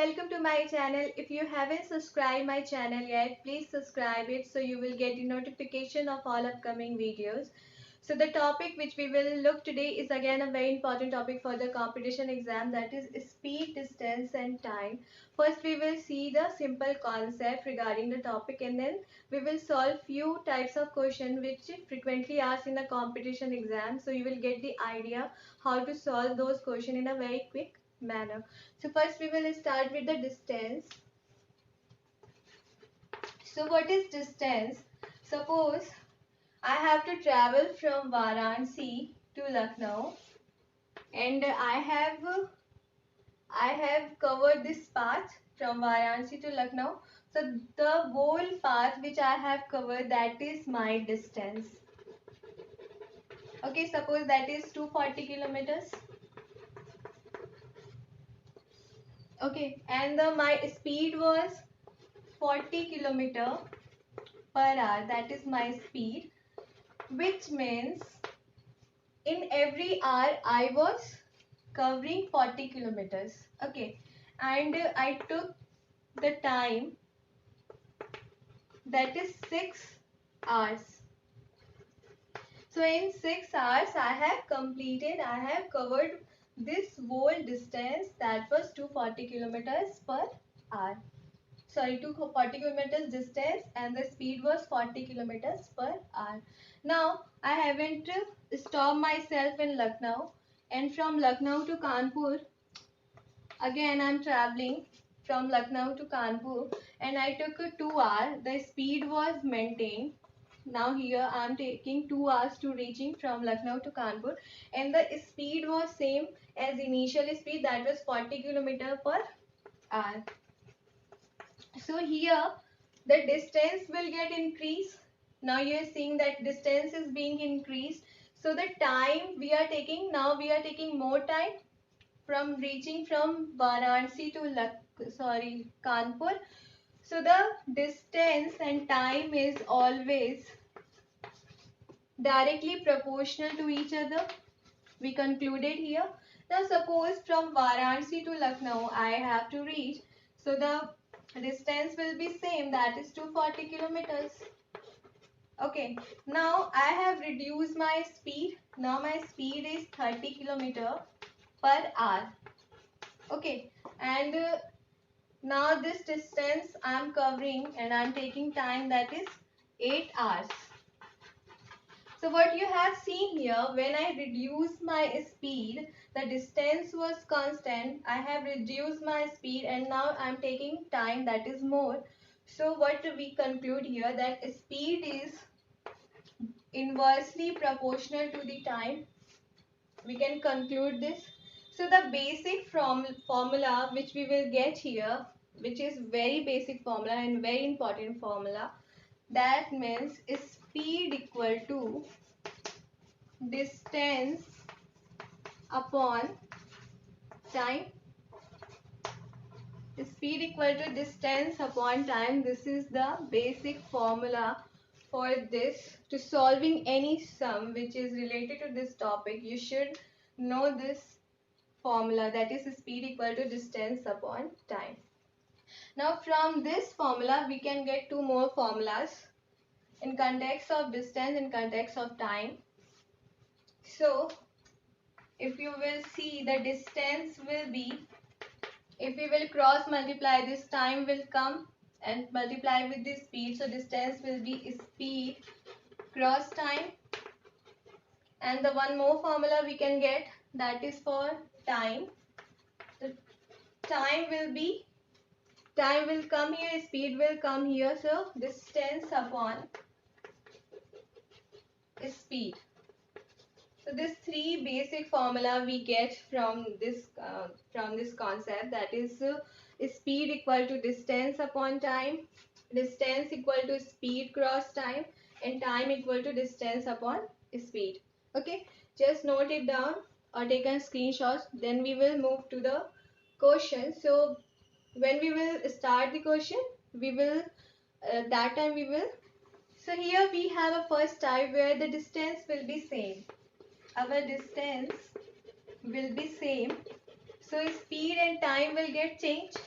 welcome to my channel. If you haven't subscribed my channel yet, please subscribe it so you will get the notification of all upcoming videos. So the topic which we will look today is again a very important topic for the competition exam, that is speed, distance and time. First we will see the simple concept regarding the topic, and then we will solve few types of question which frequently asked in the competition exam, so you will get the idea how to solve those questions in a very quick manner. So first we will start with the distance. So what is distance? Suppose I have to travel from Varanasi to Lucknow, and I have covered this path from Varanasi to Lucknow. So the whole path which I have covered, that is my distance. Okay, suppose that is 240 kilometers. Okay, and my speed was 40 kilometer per hour. That is my speed, which means in every hour I was covering 40 kilometers. Okay, and I took the time, that is 6 hours. So in 6 hours I have covered this whole distance, that was 240 kilometers per hour. Sorry, 240 kilometers distance, and the speed was 40 kilometers per hour. Now I haven't stopped myself in Lucknow, and from Lucknow to Kanpur again I'm traveling from Lucknow to Kanpur, and I took a 2 hour. The speed was maintained. Now here I am taking 2 hours to reaching from Lucknow to Kanpur, and the speed was same as initial speed, that was 40 kilometer per hour. So here the distance will get increased. Now you are seeing that distance is being increased. So the time we are taking, now we are taking more time from reaching from Varanasi to Kanpur. So the distance and time is always directly proportional to each other. We concluded here. Now suppose from Varanasi to Lucknow I have to reach. So the distance will be same, that is 240 kilometers. Okay, now I have reduced my speed. Now my speed is 30 kilometer per hour. Okay, and now this distance I am covering and I am taking time, that is 8 hours. So what you have seen here, when I reduce my speed, the distance was constant. I have reduced my speed and now I am taking time, that is more. So what we conclude here, that speed is inversely proportional to the time. We can conclude this. So the basic formula which we will get here, which is very basic formula and very important formula, that means speed equal to distance upon time. Speed equal to distance upon time. This is the basic formula for this. To solving any sum which is related to this topic, you should know this formula, that is speed equal to distance upon time. Now from this formula we can get two more formulas in context of distance, in context of time. So if you will see, the distance will be, if we will cross multiply, this time will come and multiply with the speed. So distance will be speed cross time. And the one more formula we can get, that is for time. The time will come here, speed will come here. So distance upon speed. So this three basic formula we get from this concept, that is speed equal to distance upon time, distance equal to speed cross time, and time equal to distance upon speed. Okay, just note it down or take a screenshot. Then we will move to the question. So when we will start the question, we will that time we will. So here we have a first type where the distance will be same. Our distance will be same, so speed and time will get changed.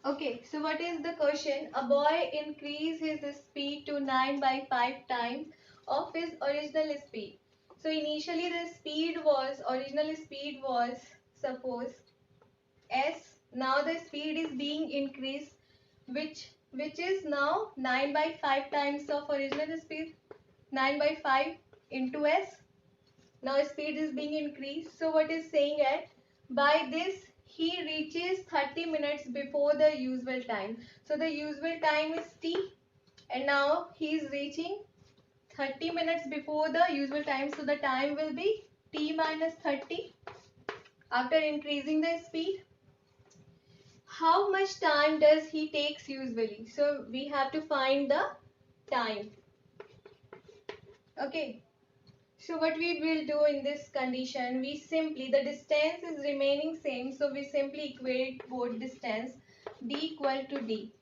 Okay, so what is the question? A boy increased his speed to 9 by 5 times of his original speed. So initially the original speed was, suppose, s. Now the speed is being increased, which is now 9 by 5 times of original speed. 9 by 5 into s. Now speed is being increased. So what is saying at, by this he reaches 30 minutes before the usual time. So the usual time is t, and now he is reaching 30 minutes before the usual time. So the time will be t minus 30 after increasing the speed. How much time does he takes usually? So we have to find the time. Okay. So what we will do in this condition, we simply, the distance is remaining same, so we simply equate both distance, d equal to d.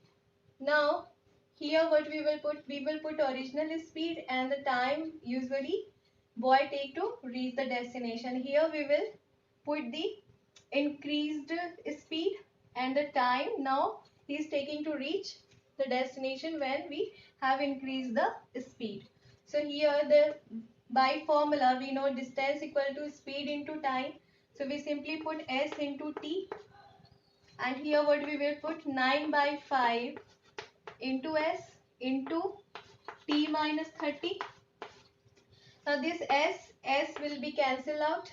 Now here what we will put original speed and the time usually boy take to reach the destination. Here we will put the increased speed and the time now he is taking to reach the destination when we have increased the speed. So here the, by formula we know distance equal to speed into time. So we simply put s into t, and here what we will put 9 by 5 into s into t minus 30. Now this s will be cancelled out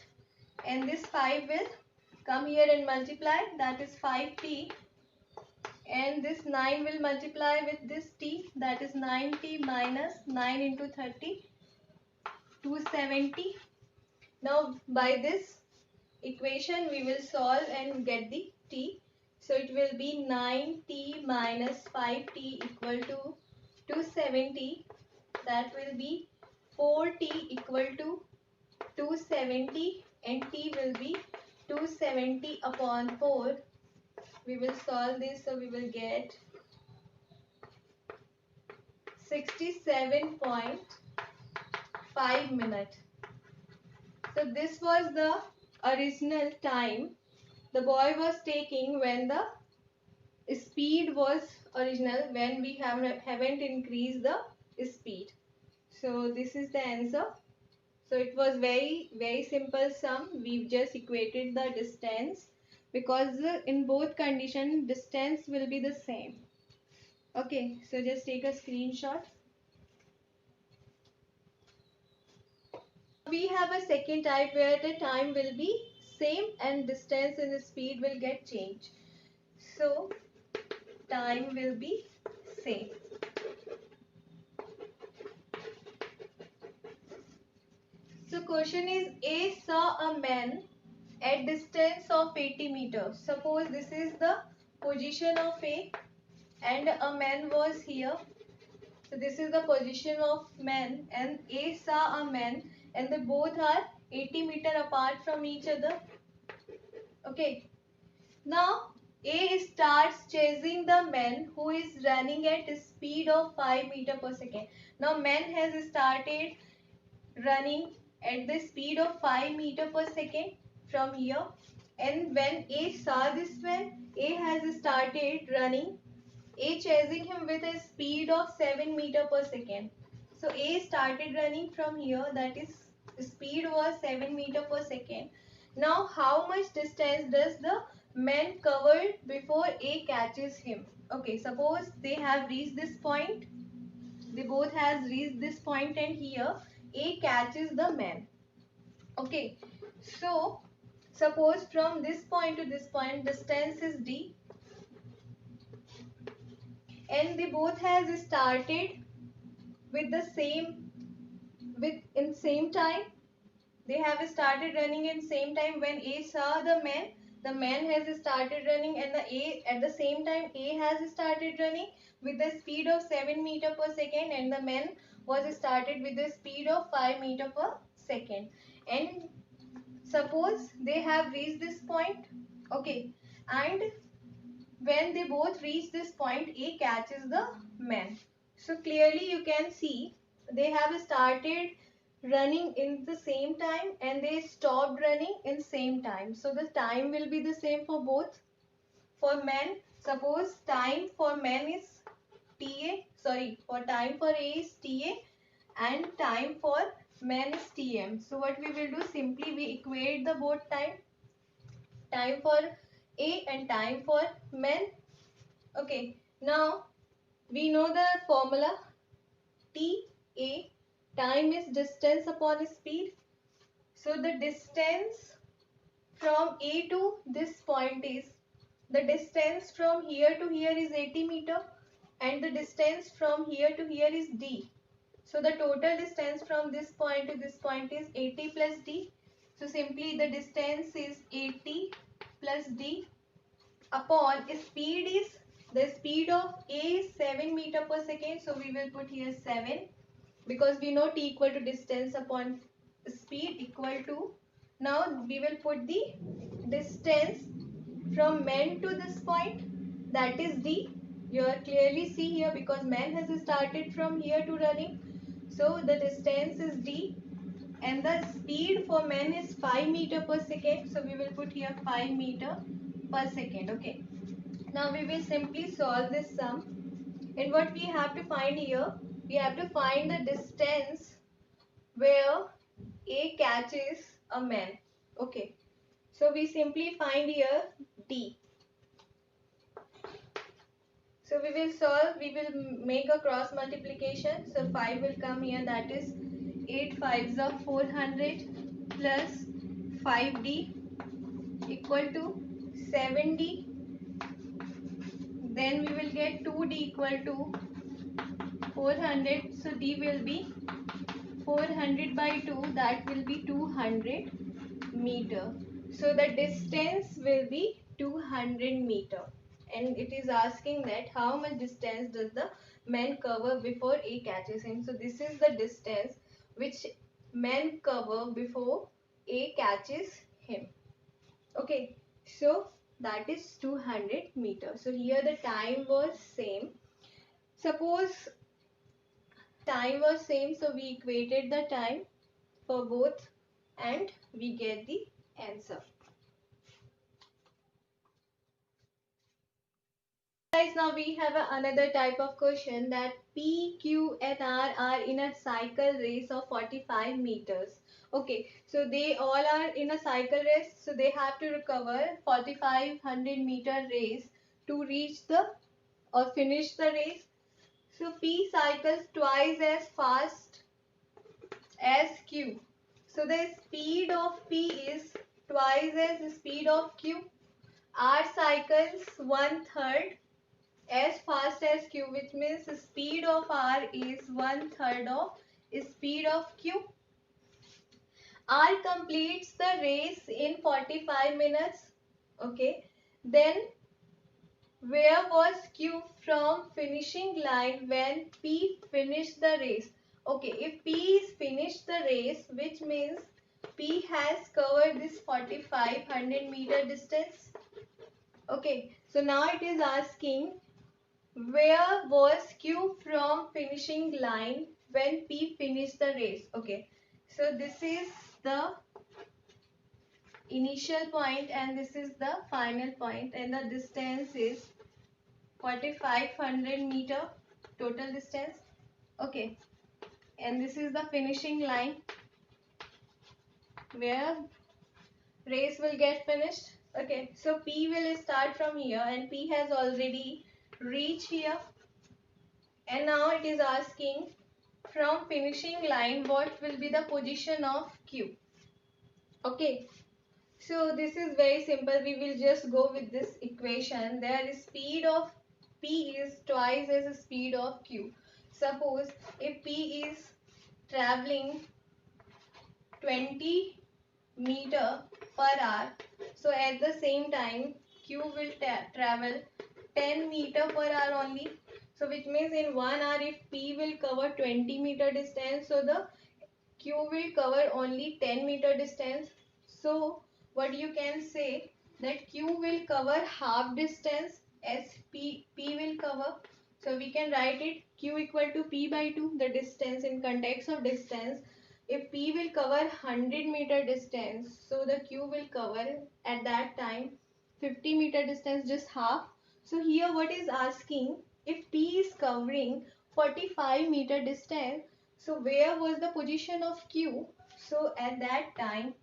and this 5 will come here and multiply, that is 5t, and this 9 will multiply with this t, that is 9t minus 9 into 30, 270. Now by this equation we will solve and get the t. So it will be 9t minus 5t equal to 270. That will be 4t equal to 270 and t will be 270 upon 4. We will solve this, so we will get 67.5 minutes. So this was the original time the boy was taking when the speed was original, when we haven't increased the speed. So this is the answer. So it was very simple sum. We've just equated the distance because in both condition distance will be the same. Okay, so just take a screenshot. We have a second type where the time will be same and distance and the speed will get changed. So time will be same. So question is, A saw a man at distance of 80 meters. Suppose this is the position of A and a man was here. So this is the position of man and A saw a man and they both are 80 meters apart from each other. Okay. Now A starts chasing the man who is running at a speed of 5 meters per second. Now man has started running at the speed of 5 meters per second from here, and when A saw this man, A has started running, A chasing him with a speed of 7 meters per second. So A started running from here, that is speed was 7 meters per second. Now how much distance does the man cover before A catches him? Okay, suppose they have reached this point, they both has reached this point and here A catches the man. Okay, so suppose from this point to this point distance is d and they both has started with the same in same time. They have started running in same time. When A saw the man has started running, and at the same time A has started running with the speed of 7 meters per second, and the man was started with the speed of 5 meters per second. And suppose they have reached this point, okay, and when they both reach this point, A catches the man. So clearly you can see they have started running in the same time and they stopped running in same time. So the time will be the same for both. for men, suppose time for men is time for A is TA and time for men is TM. So what we will do, simply we equate the both time for A and time for men. Okay, now we know the formula. TA, time is distance upon speed. So the distance from A to this point is, the distance from here to here is 80 meter and the distance from here to here is D. So the total distance from this point to this point is 80 plus D. So simply the distance is 80 plus D upon speed is, the speed of A is 7 meter per second. So we will put here 7 because we know T equal to distance upon speed equal to, now we will put the distance from men to this point, that is D. You clearly see here because man has started from here to running. So the distance is D and the speed for man is 5 meter per second. So we will put here 5 meter per second. Okay. Now we will simply solve this sum. And what we have to find here, we have to find the distance where A catches a man. Okay. So we simply find here D. So we will solve, we will make a cross multiplication. So 5 will come here, that is 8 5s are 400 plus 5D equal to 7D. Then we will get 2D equal to 400. So D will be 400 by 2, that will be 200 meter. So the distance will be 200 meter. And it is asking that how much distance does the man cover before A catches him. So this is the distance which man cover before A catches him. Okay, so that is 200 meters. So here the time was same. Suppose time was same, so we equated the time for both and we get the answer. Guys, now we have another type of question that P, Q and R are in a cycle race of 45 meters. Okay, so they all are in a cycle race, so they have to recover 4500-meter race to reach the or finish the race. So P cycles twice as fast as Q. So the speed of P is twice as the speed of Q. R cycles 1/3 as fast as Q, which means the speed of R is 1/3 of speed of Q. R completes the race in 45 minutes. Okay. Then where was Q from finishing line when P finished the race? Okay, if P is finished the race, which means P has covered this 4500-meter distance. Okay, so now it is asking where was Q from finishing line when P finished the race. Okay, so this is the initial point and this is the final point, and the distance is 4500 meter total distance. Okay, and this is the finishing line where race will get finished. Okay, so P will start from here and P has already reached here, and now it is asking from finishing line what will be the position of Q. Okay, so this is very simple. We will just go with this equation. There is speed of P is twice as the speed of Q. Suppose if P is traveling 20 meter per hour, so at the same time Q will travel 10 meter per hour only. So which means in 1 hour if P will cover 20 meter distance, so the Q will cover only 10 meter distance. So what you can say that Q will cover half distance as P will cover. So we can write it Q equal to P by 2, the distance in context of distance. If P will cover 100 meter distance, so the Q will cover at that time 50 meter distance, just half. So here what is asking, if P is covering 45 meter distance, so where was the position of Q? So at that time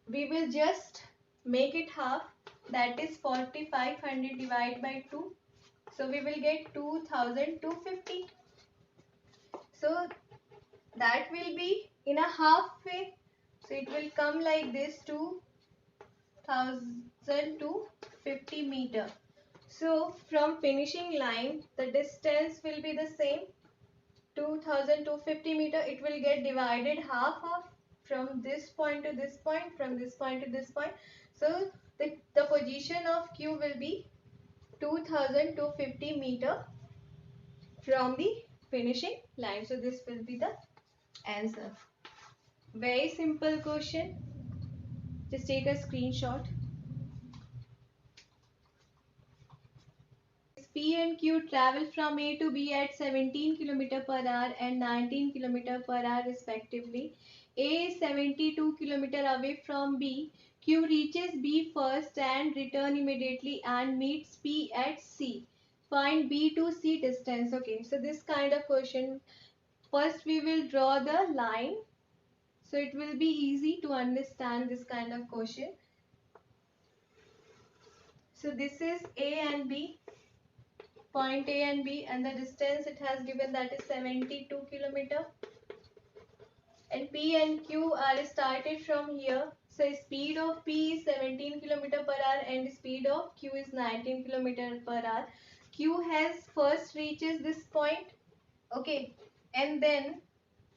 we will just make it half, that is 4500 divided by 2. So we will get 2250. So that will be in a half way. So it will come like this, 2250 meter. So from finishing line, the distance will be the same, 2250 meter. It will get divided half from this point to this point, from this point to this point. So the position of Q will be 2250 meter from the finishing line. So this will be the answer. Very simple question. Just take a screenshot. P and Q travel from A to B at 17 km per hour and 19 km per hour respectively. A is 72 km away from B. Q reaches B first and return immediately and meets P at C. Find B to C distance. Okay, so this kind of question, first we will draw the line. So it will be easy to understand this kind of question. So this is A and B. Point A and B, and the distance it has given, that is 72 km. And P and Q are started from here. So speed of P is 17 km per hour and speed of Q is 19 km per hour. Q has first reaches this point. Okay. And then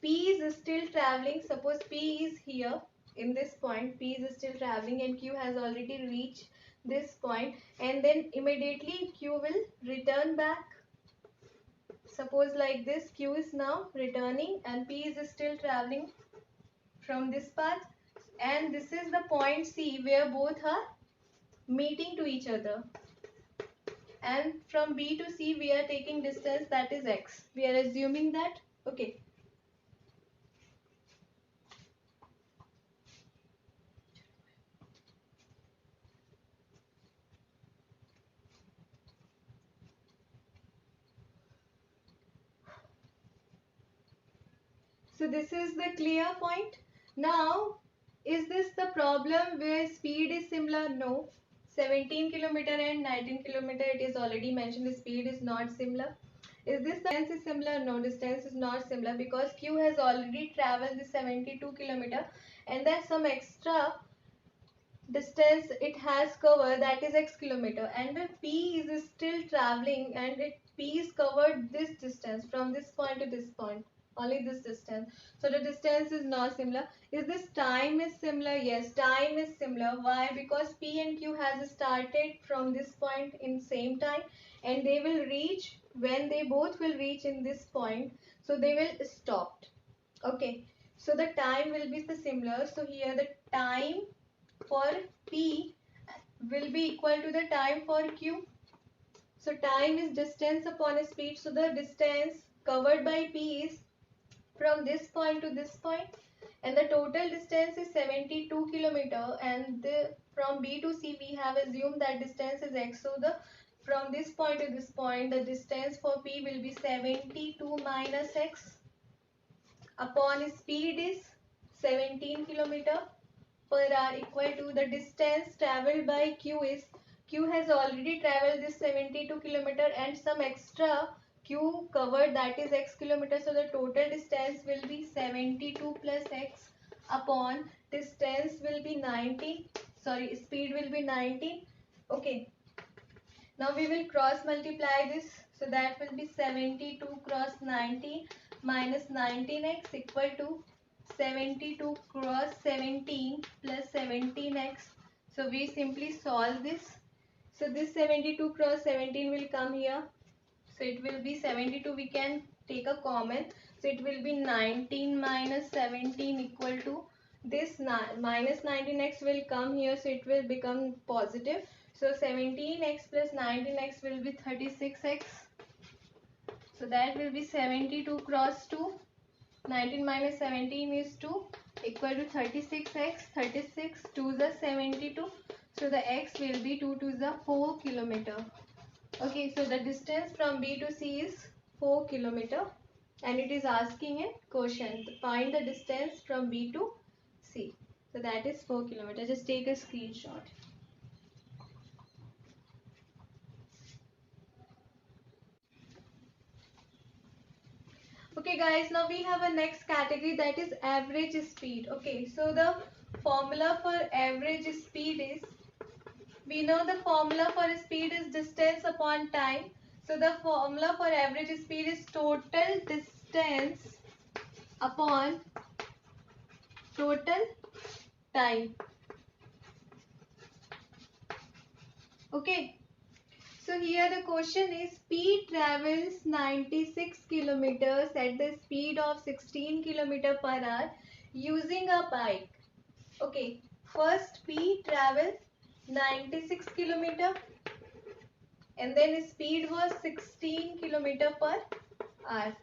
P is still traveling. Suppose P is here in this point. P is still traveling and Q has already reached this point, and then immediately Q will return back. Suppose like this, Q is now returning and P is still traveling from this path, and this is the point C where both are meeting to each other. And from B to C we are taking distance, that is x. We are assuming that. Okay. So this is the clear point. Now, is this the problem where speed is similar? No. 17 km and 19 km, it is already mentioned the speed is not similar. Is this the distance is similar? No, distance is not similar because Q has already traveled the 72 km and there's some extra distance it has covered, that is x kilometer, and P is still traveling and P is covered this distance from this point to this point, only this distance. So the distance is not similar. Is this time is similar? Yes, time is similar. Why? Because P and Q has started from this point in same time and they will reach, when they both will reach in this point, so they will stop. Okay, so the time will be the similar. So here the time for P will be equal to the time for Q. So time is distance upon speed. So the distance covered by P is from this point to this point, and the total distance is 72 km, and from B to C we have assumed that distance is x. So from this point to this point, the distance for P will be 72 minus x upon speed is 17 km per hour equal to the distance traveled by Q is, Q has already traveled this 72 km and some extra Q covered, that is x kilometer. So the total distance will be 72 plus x upon distance will be 90. Sorry, speed will be 90. Okay. Now we will cross multiply this. So that will be 72 cross 90 minus 19x equal to 72 cross 17 plus 17x. So we simply solve this. So this 72 cross 17 will come here. So it will be 72, we can take a common. So it will be 19 minus 17 equal to this minus 19x will come here. So it will become positive. So 17x plus 19x will be 36x. So that will be 72 cross 2. 19 minus 17 is 2 equal to 36x. 36 2 is 72. So the x will be 2 to the 4 kilometer. Okay, so the distance from B to C is 4 kilometer, and it is asking in question find the distance from B to C. So that is 4 kilometer. Just take a screenshot. Okay guys, now we have a next category, that is average speed. Okay, so the formula for average speed is, we know the formula for speed is distance upon time. So the formula for average speed is total distance upon total time. Okay, so here the question is, P travels 96 kilometers at the speed of 16 kilometer per hour using a bike. Okay, first P travels 96 kilometer and then speed was 16 kilometer per hour.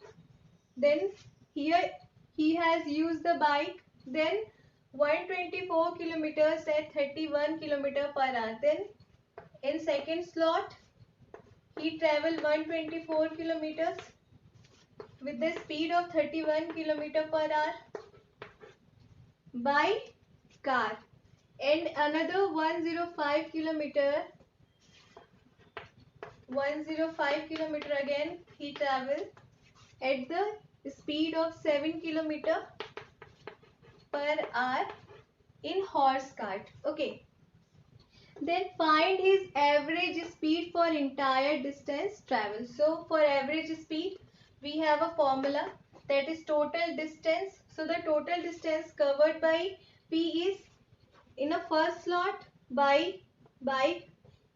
Then here he has used the bike, then 124 kilometers at 31 kilometer per hour. Then in second slot he travelled 124 kilometers with the speed of 31 kilometer per hour by car, and another 105 kilometer again he travelled at the speed of 7 kilometer per hour in horse cart. Okay, then find his average speed for entire distance travel. So for average speed we have a formula, that is total distance. So the total distance covered by P is, in a first slot by bike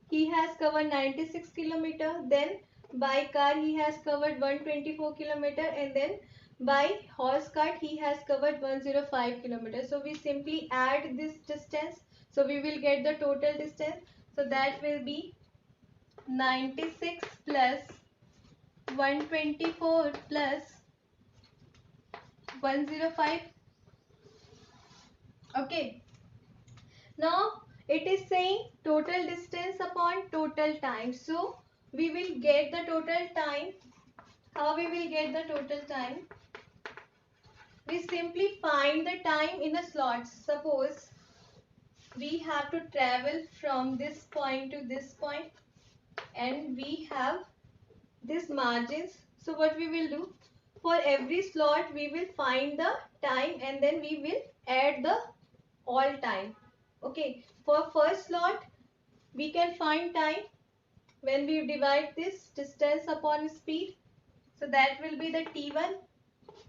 he has covered 96 kilometer, then by car he has covered 124 kilometer, and then by horse cart he has covered 105 kilometers. So we simply add this distance, so we will get the total distance. So that will be 96 plus 124 plus 105. Okay, now it is saying total distance upon total time. So we will get the total time. How we will get the total time? We simply find the time in the slots. Suppose we have to travel from this point to this point and we have this margins. So what we will do? For every slot we will find the time and then we will add the all time. Okay, for first slot we can find time when we divide this distance upon speed. So that will be the T1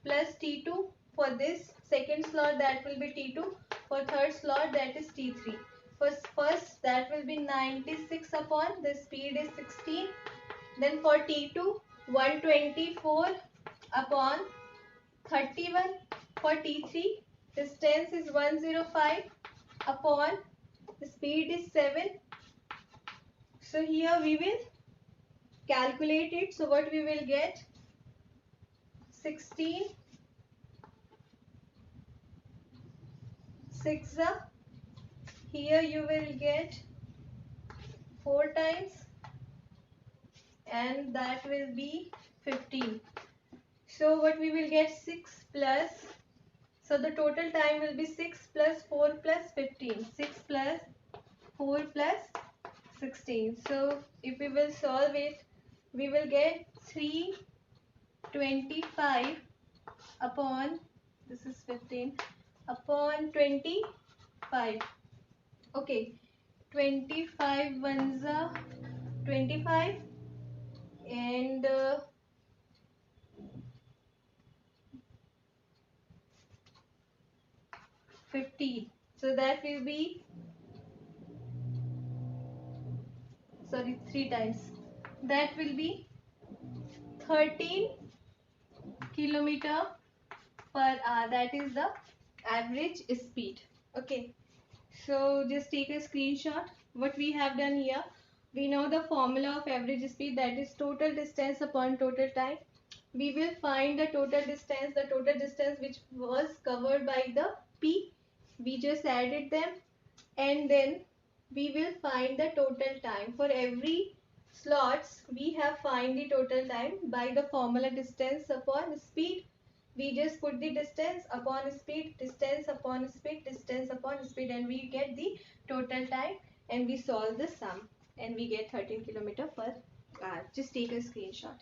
plus T2. For this second slot that will be T2. For third slot that is T3. First that will be 96 upon the speed is 16. Then for T2 124 upon 31. For T3 distance is 105 upon the speed is 7. So here we will calculate it. So what we will get? 16 6 here you will get 4 times and that will be 15. So what we will get? 6 plus, so the total time will be 6 plus 4 plus 15. 6 plus 4 plus 16. So if we will solve it, we will get 325 upon, this is 15, upon 25. Okay, 25 ones are 25 and 15. So that will be, sorry, 3 times. That will be 13 kilometer per hour. That is the average speed. Okay, so just take a screenshot. What we have done here, we know the formula of average speed, that is total distance upon total time. We will find the total distance which was covered by the P. We just added them and then we will find the total time. For every slots we have find the total time by the formula distance upon speed. We just put the distance upon speed, distance upon speed, distance upon speed, and we get the total time, and we solve the sum, and we get 13 km per hour. Just take a screenshot.